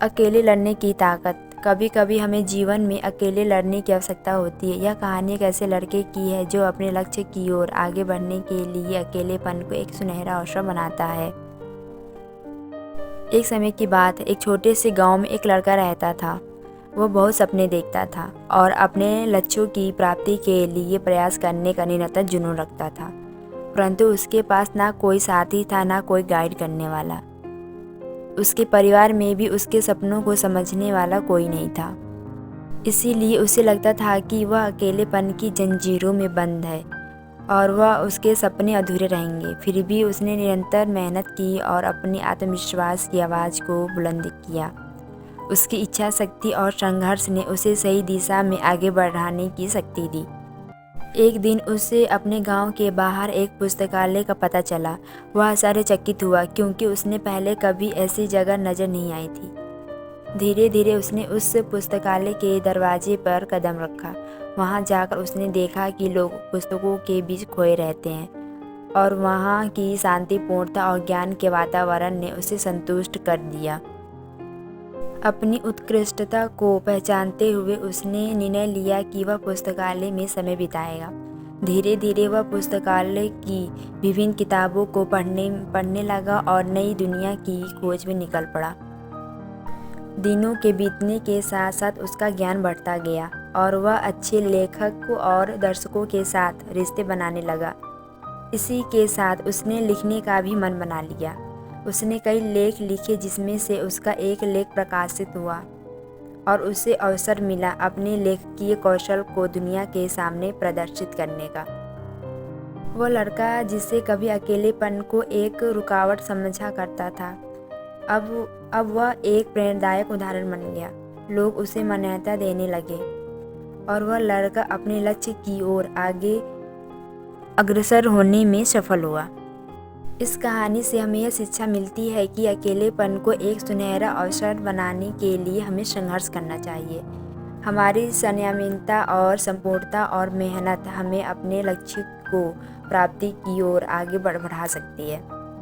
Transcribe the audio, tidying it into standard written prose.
अकेले लड़ने की ताकत। कभी कभी हमें जीवन में अकेले लड़ने की आवश्यकता होती है। यह कहानी एक ऐसे लड़के की है जो अपने लक्ष्य की ओर आगे बढ़ने के लिए अकेलेपन को एक सुनहरा अवसर बनाता है। एक समय की बात है, एक छोटे से गांव में एक लड़का रहता था। वो बहुत सपने देखता था और अपने लक्ष्यों की प्राप्ति के लिए प्रयास करने का निरंतर जुनून रखता था, परंतु उसके पास ना कोई साथी था, ना कोई गाइड करने वाला। उसके परिवार में भी उसके सपनों को समझने वाला कोई नहीं था। इसीलिए उसे लगता था कि वह अकेलेपन की जंजीरों में बंद है और वह उसके सपने अधूरे रहेंगे। फिर भी उसने निरंतर मेहनत की और अपने आत्मविश्वास की आवाज़ को बुलंद किया। उसकी इच्छा शक्ति और संघर्ष ने उसे सही दिशा में आगे बढ़ाने की शक्ति दी। एक दिन उसे अपने गांव के बाहर एक पुस्तकालय का पता चला। वह आश्चर्यचकित हुआ क्योंकि उसने पहले कभी ऐसी जगह नजर नहीं आई थी। धीरे धीरे उसने उस पुस्तकालय के दरवाजे पर कदम रखा। वहां जाकर उसने देखा कि लोग पुस्तकों के बीच खोए रहते हैं और वहां की शांतिपूर्णता और ज्ञान के वातावरण ने उसे संतुष्ट कर दिया। अपनी उत्कृष्टता को पहचानते हुए उसने निर्णय लिया कि वह पुस्तकालय में समय बिताएगा। धीरे धीरे वह पुस्तकालय की विभिन्न किताबों को पढ़ने लगा और नई दुनिया की खोज में निकल पड़ा। दिनों के बीतने के साथ साथ उसका ज्ञान बढ़ता गया और वह अच्छे लेखक और दर्शकों के साथ रिश्ते बनाने लगा। इसी के साथ उसने लिखने का भी मन बना लिया। उसने कई लेख लिखे जिसमें से उसका एक लेख प्रकाशित हुआ और उसे अवसर मिला अपने लेखकीय कौशल को दुनिया के सामने प्रदर्शित करने का। वह लड़का जिसे कभी अकेलेपन को एक रुकावट समझा करता था, अब वह एक प्रेरणादायक उदाहरण बन गया। लोग उसे मान्यता देने लगे और वह लड़का अपने लक्ष्य की ओर आगे अग्रसर होने में सफल हुआ। इस कहानी से हमें यह शिक्षा मिलती है कि अकेलेपन को एक सुनहरा अवसर बनाने के लिए हमें संघर्ष करना चाहिए। हमारी संयमता और संपूर्णता और मेहनत हमें अपने लक्ष्य को प्राप्ति की ओर आगे बढ़ा सकती है।